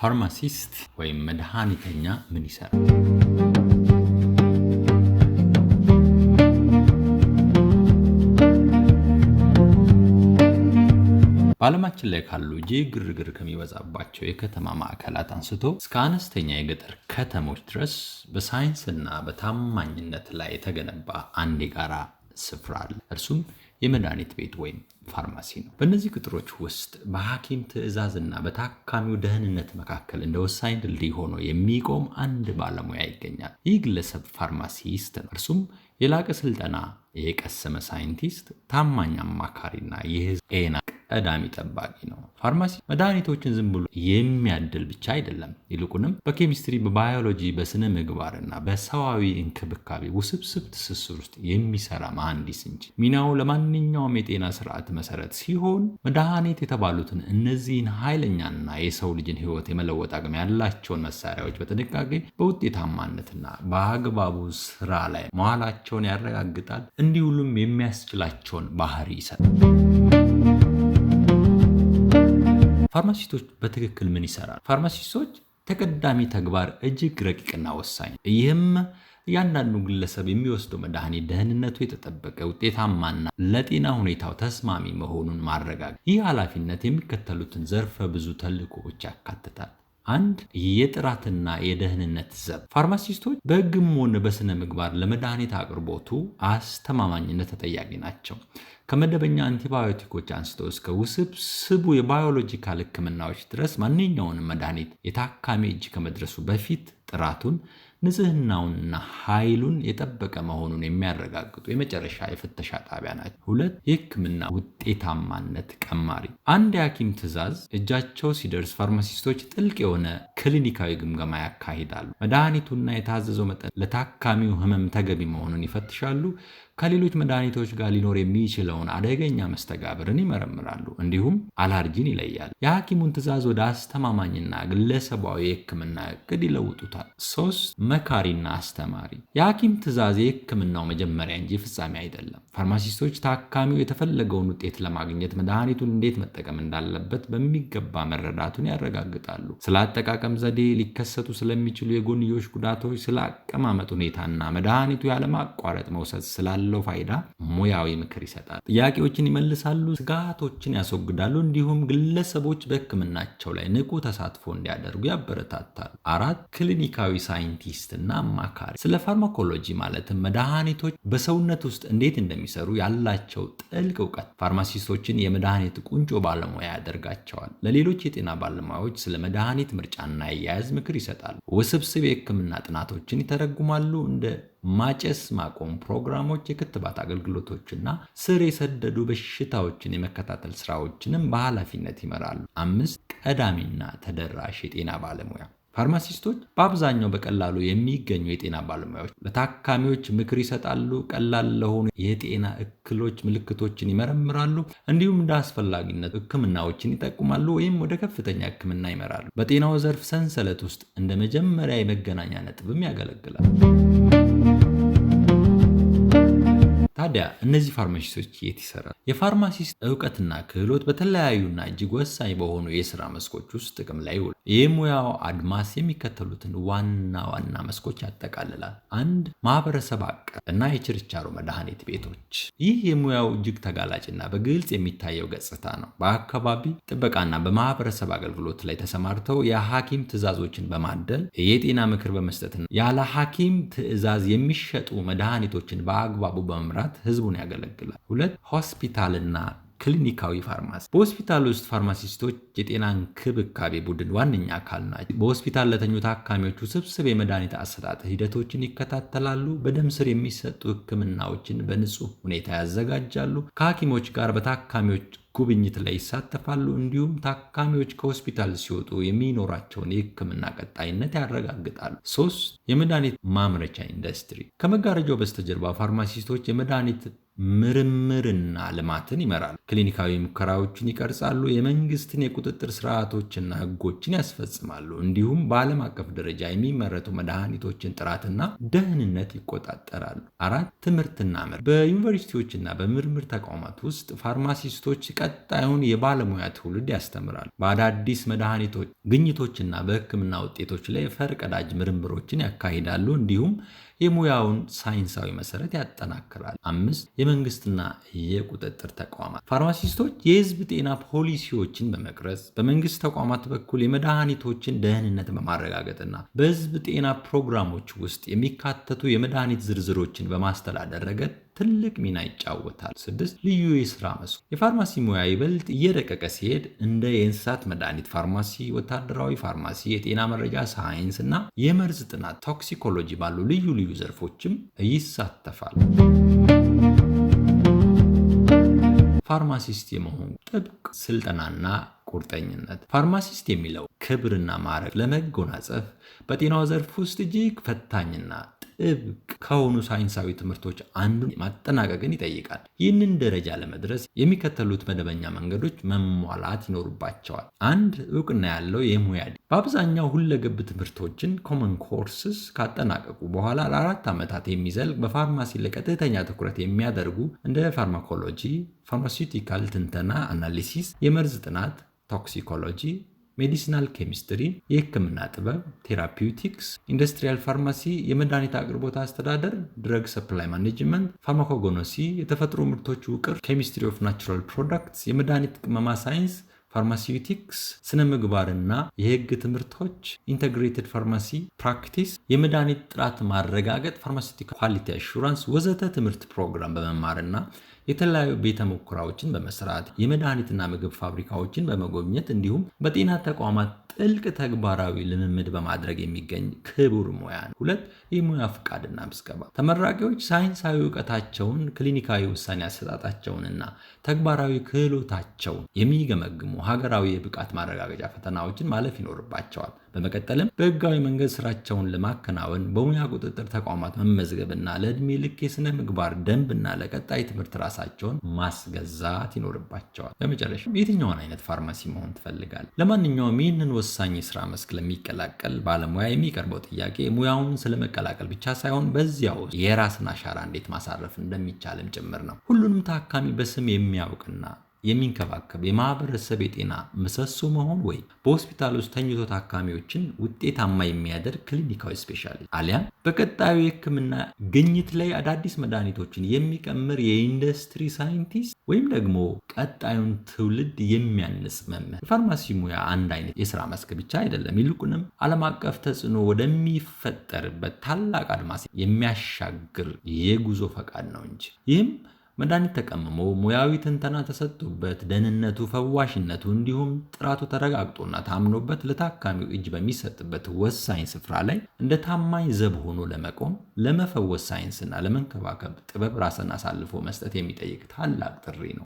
ፋርማሲስት ወይም መድኃኒተኛ ምን ይሰራል? በዓለማችን ላይ ካሉ እጅግ ግርግር ከሚበዛባቸው የከተማ ማዕከላት አንስቶ እስከ አነስተኛ የገጠር ከተሞች ድረስ በሳይንስና በታማኝነት ላይ የተገነባ አንድ የጋራ ስፍራ አለ። እርሱም የመድኃኒት ቤት ወይም ፋርማሲ ነው። በእነዚህ ቅጥሮች ውስጥ በሐኪም ትዕዛዝና በታካሚው ደህንነት መካከል እንደ ወሳኝ ድልድይ ሆኖ የሚቆም አንድ ባለሙያ ይገኛል። ይህ ግለሰብ ፋርማሲስት ነው። እርሱም የላቀ ስልጠና የቀሰመ ሳይንቲስት፣ ታማኝ አማካሪና የሕዝብ ጤና ቀዳሚ ጠባቂ ነው። ፋርማሲ መድኃኒቶችን ዝም ብሎ የሚያድል ብቻ አይደለም። ይልቁንም በኬሚስትሪ፣ በባዮሎጂ፣ በስነ ምግባርና በሰዋዊ እንክብካቤ ውስብስብ ትስስር ውስጥ የሚሰራ መሐንዲስ እንጂ። ሚናው ለማንኛውም የጤና ስርዓት መሰረት ሲሆን መድኃኒት የተባሉትን እነዚህን ኃይለኛና የሰው ልጅን ሕይወት የመለወጥ አቅም ያላቸውን መሳሪያዎች በጥንቃቄ በውጤታማነትና በአግባቡ ስራ ላይ መዋላቸውን ያረጋግጣል። እንዲሁም የሚያስችላቸውን ባህሪ ይሰጣል። ፋርማሲስቶች በትክክል ምን ይሰራሉ? ፋርማሲስቶች ተቀዳሚ ተግባር እጅግ ረቂቅና ወሳኝ። ይህም እያንዳንዱ ግለሰብ የሚወስደው መድኃኒት ደህንነቱ የተጠበቀ፣ ውጤታማና ለጤና ሁኔታው ተስማሚ መሆኑን ማረጋገጥ። ይህ ኃላፊነት የሚከተሉትን ዘርፈ ብዙ ተልዕኮዎች ያካትታል። 1. የጥራትና የደህንነት ዘብ። ፋርማሲስቶች በሕግም ሆነ በስነ ምግባር ለመድኃኒት አቅርቦቱ አስተማማኝነት ተጠያቂ ናቸው። ከመደበኛ አንቲባዮቲኮች አንስቶ እስከ ውስብስቡ የባዮሎጂካል ሕክምናዎች ድረስ ማንኛውንም መድኃኒት የታካሚ እጅ ከመድረሱ በፊት ጥራቱን፣ ንጽህናውንና ኃይሉን የጠበቀ መሆኑን የሚያረጋግጡ የመጨረሻ የፍተሻ ጣቢያ ናቸው። 2. የሕክምና ውጤታማነት ቀማሪ። አንድ የሐኪም ትዕዛዝ እጃቸው ሲደርስ ፋርማሲስቶች ጥልቅ የሆነ ክሊኒካዊ ግምገማ ያካሂዳሉ። መድኃኒቱና የታዘዘው መጠን ለታካሚው ህመም ተገቢ መሆኑን ይፈትሻሉ። ከሌሎች መድኃኒቶች ጋር ሊኖር የሚችለውን አደገኛ መስተጋብርን ይመረምራሉ። እንዲሁም አላርጂን ይለያል። የሐኪሙን ትዕዛዝ ወደ አስተማማኝና ግለሰባዊ የሕክምና እቅድ ይለውጡታል። 3. መካሪና አስተማሪ። የሐኪም ትዕዛዝ የሕክምናው መጀመሪያ እንጂ ፍጻሜ አይደለም። ፋርማሲስቶች ታካሚው የተፈለገውን ውጤት ለማግኘት መድኃኒቱን እንዴት መጠቀም እንዳለበት በሚገባ መረዳቱን ያረጋግጣሉ። ስለ አጠቃቀም ዘዴ፣ ሊከሰቱ ስለሚችሉ የጎንዮሽ ጉዳቶች፣ ስለ አቀማመጥ ሁኔታና መድኃኒቱ ያለማቋረጥ መውሰድ ስላለው ፋይዳ ሙያዊ ምክር ይሰጣል። ጥያቄዎችን ይመልሳሉ፣ ስጋቶችን ያስወግዳሉ፣ እንዲሁም ግለሰቦች በሕክምናቸው ላይ ንቁ ተሳትፎ እንዲያደርጉ ያበረታታሉ። 4. ክሊኒካዊ ሳይንቲስትና አማካሪ። ስለ ፋርማኮሎጂ ማለትም መድኃኒቶች በሰውነት ውስጥ እንዴት እንደሚሰሩ ያላቸው ጥልቅ እውቀት ፋርማሲስቶችን የመድኃኒት ቁንጮ ባለሙያ ያደርጋቸዋል። ለሌሎች የጤና ባለሙያዎች ስለ መድኃኒት ምርጫና አያያዝ ምክር ይሰጣሉ። ውስብስብ የሕክምና ጥናቶችን ይተረጉማሉ። እንደ ማጨስ ማቆም ፕሮግራሞች፣ የክትባት አገልግሎቶችና ስር የሰደዱ በሽታዎችን የመከታተል ስራዎችንም በኃላፊነት ይመራሉ። 5. ቀዳሚና ተደራሽ የጤና ባለሙያ። ፋርማሲስቶች በአብዛኛው በቀላሉ የሚገኙ የጤና ባለሙያዎች ለታካሚዎች ምክር ይሰጣሉ፣ ቀላል ለሆኑ የጤና እክሎች ምልክቶችን ይመረምራሉ፣ እንዲሁም እንደ አስፈላጊነት ሕክምናዎችን ይጠቁማሉ ወይም ወደ ከፍተኛ ሕክምና ይመራሉ። በጤናው ዘርፍ ሰንሰለት ውስጥ እንደ መጀመሪያ የመገናኛ ነጥብም ያገለግላል። ታዲያ እነዚህ ፋርማሲስቶች የት ይሰራሉ? የፋርማሲስት እውቀትና ክህሎት በተለያዩና እጅግ ወሳኝ በሆኑ የሥራ መስኮች ውስጥ ጥቅም ላይ ይውላል። የሙያው አድማስ የሚከተሉትን ዋና ዋና መስኮች ያጠቃልላል። 1. ማህበረሰብ አቀፍ እና የችርቻሮ መድኃኒት ቤቶች። ይህ የሙያው እጅግ ተጋላጭና በግልጽ የሚታየው ገጽታ ነው። በአካባቢ ጥበቃና በማህበረሰብ አገልግሎት ላይ ተሰማርተው የሐኪም ትዕዛዞችን በማደል የጤና ምክር በመስጠትና ያለ ሐኪም ትዕዛዝ የሚሸጡ መድኃኒቶችን በአግባቡ በመምራት ህዝቡን ያገለግላል። 2. ሆስፒታልና ክሊኒካዊ ፋርማሲ። በሆስፒታል ውስጥ ፋርማሲስቶች የጤና እንክብካቤ ቡድን ዋነኛ አካል ናቸው። በሆስፒታል ለተኙ ታካሚዎች ውስብስብ የመድኃኒት አሰጣጥ ሂደቶችን ይከታተላሉ። በደም ስር የሚሰጡ ሕክምናዎችን በንጹህ ሁኔታ ያዘጋጃሉ። ከሐኪሞች ጋር በታካሚዎች ጉብኝት ላይ ይሳተፋሉ። እንዲሁም ታካሚዎች ከሆስፒታል ሲወጡ የሚኖራቸውን የሕክምና ቀጣይነት ያረጋግጣሉ። 3. የመድኃኒት ማምረቻ ኢንዱስትሪ። ከመጋረጃው በስተጀርባ ፋርማሲስቶች የመድኃኒት ምርምርና ልማትን ይመራሉ። ክሊኒካዊ ሙከራዎችን ይቀርጻሉ። የመንግስትን የቁጥጥር ስርዓቶችና ህጎችን ያስፈጽማሉ። እንዲሁም በዓለም አቀፍ ደረጃ የሚመረቱ መድኃኒቶችን ጥራትና ደህንነት ይቆጣጠራሉ። 4 ትምህርትና ምርምር። በዩኒቨርሲቲዎችና በምርምር ተቋማት ውስጥ ፋርማሲስቶች ቀጣዩን የባለሙያ ትውልድ ያስተምራሉ። በአዳዲስ መድኃኒቶች ግኝቶችና በህክምና ውጤቶች ላይ ፈርቀዳጅ ምርምሮችን ያካሂዳሉ። እንዲሁም የሙያውን ሳይንሳዊ መሰረት ያጠናክራል። 5 የመንግስትና የቁጥጥር ተቋማት። ፋርማሲስቶች የህዝብ ጤና ፖሊሲዎችን በመቅረጽ በመንግስት ተቋማት በኩል የመድኃኒቶችን ደህንነት በማረጋገጥና በህዝብ ጤና ፕሮግራሞች ውስጥ የሚካተቱ የመድኃኒት ዝርዝሮችን በማስተዳደር ረገድ ትልቅ ሚና ይጫወታል። 6 ልዩ የሥራ መስክ። የፋርማሲ ሙያ ይበልጥ እየረቀቀ ሲሄድ እንደ የእንስሳት መድኃኒት ፋርማሲ፣ ወታደራዊ ፋርማሲ፣ የጤና መረጃ ሳይንስ እና የመርዝ ጥናት ቶክሲኮሎጂ ባሉ ልዩ ልዩ ዘርፎችም ይሳተፋል። ፋርማሲስት የመሆን ጥብቅ ስልጠናና ቁርጠኝነት። ፋርማሲስት የሚለው ክብርና ማዕረግ ለመጎናጸፍ በጤናው ዘርፍ ውስጥ እጅግ ፈታኝና ጥብቅ ከሆኑ ሳይንሳዊ ትምህርቶች አንዱን ማጠናቀቅን ይጠይቃል። ይህንን ደረጃ ለመድረስ የሚከተሉት መደበኛ መንገዶች መሟላት ይኖሩባቸዋል። 1 እውቅና ያለው የሙያ በአብዛኛው ሁለገብ ትምህርቶችን ኮመን ኮርስስ ካጠናቀቁ በኋላ ለ4 ዓመታት የሚዘልቅ በፋርማሲ ላይ ቀጥተኛ ትኩረት የሚያደርጉ እንደ ፋርማኮሎጂ፣ ፋርማሲውቲካል ትንተና አናሊሲስ፣ የመርዝ ጥናት ቶክሲኮሎጂ፣ ሜዲሲናል ኬሚስትሪ፣ የህክምና ጥበብ ቴራፒውቲክስ፣ ኢንዱስትሪያል ፋርማሲ፣ የመድኃኒት አቅርቦት አስተዳደር ድረግ ሰፕላይ ማኔጅመንት፣ ፋርማኮጎኖሲ፣ የተፈጥሮ ምርቶች ውቅር፣ ኬሚስትሪ ኦፍ ናቹራል ፕሮዳክትስ፣ የመድኃኒት ቅመማ ሳይንስ፣ ፋርማሲውቲክስ፣ ስነ ምግባርና የህግ ትምህርቶች፣ ኢንተግሬትድ ፋርማሲ ፕራክቲስ፣ የመድኃኒት ጥራት ማረጋገጥ፣ ፋርማሲውቲካል ኳሊቲ አሹራንስ ወዘተ ትምህርት ፕሮግራም በመማርና የተለያዩ ቤተ ሙከራዎችን በመስራት የመድኃኒትና ምግብ ፋብሪካዎችን በመጎብኘት እንዲሁም በጤና ተቋማት ጥልቅ ተግባራዊ ልምምድ በማድረግ የሚገኝ ክቡር ሙያ ነው። 2 የሙያ ፍቃድና ምዝገባ። ተመራቂዎች ሳይንሳዊ እውቀታቸውን፣ ክሊኒካዊ ውሳኔ አሰጣጣቸውንና ተግባራዊ ክህሎታቸውን የሚገመግሙ ሀገራዊ የብቃት ማረጋገጫ ፈተናዎችን ማለፍ ይኖርባቸዋል። በመቀጠልም በህጋዊ መንገድ ስራቸውን ለማከናወን በሙያ ቁጥጥር ተቋማት መመዝገብና ለዕድሜ ልክ የሥነ ምግባር ደንብና ለቀጣይ ትምህርት ራሳቸውን ማስገዛት ይኖርባቸዋል። በመጨረሻ የትኛውን አይነት ፋርማሲ መሆን ትፈልጋል? ለማንኛውም ይህንን ወሳኝ የሥራ መስክ ለሚቀላቀል ባለሙያ የሚቀርበው ጥያቄ ሙያውን ስለመቀላቀል ብቻ ሳይሆን በዚያው የራስን አሻራ እንዴት ማሳረፍ እንደሚቻልም ጭምር ነው። ሁሉንም ታካሚ በስም የሚያውቅና የሚንከባከብ የማህበረሰብ የጤና ምሰሶ መሆን ወይ በሆስፒታል ውስጥ ተኝቶ ታካሚዎችን ውጤታማ የሚያደርግ ክሊኒካዊ ስፔሻሊስት አሊያም በቀጣዩ የህክምና ግኝት ላይ አዳዲስ መድኃኒቶችን የሚቀምር የኢንዱስትሪ ሳይንቲስት ወይም ደግሞ ቀጣዩን ትውልድ የሚያንጽ መምህር። የፋርማሲ ሙያ አንድ አይነት የሥራ መስክ ብቻ አይደለም። ይልቁንም ዓለም አቀፍ ተጽዕኖ ወደሚፈጠርበት ታላቅ አድማስ የሚያሻግር የጉዞ ፈቃድ ነው እንጂ ይህም መድኃኒት ተቀምሞ ሙያዊ ትንተና ተሰጥቶበት ደህንነቱ፣ ፈዋሽነቱ እንዲሁም ጥራቱ ተረጋግጦና ታምኖበት ለታካሚው እጅ በሚሰጥበት ወሳኝ ስፍራ ላይ እንደ ታማኝ ዘብ ሆኖ ለመቆም ለመፈወስ ሳይንስና ለመንከባከብ ጥበብ ራስን አሳልፎ መስጠት የሚጠይቅ ታላቅ ጥሪ ነው።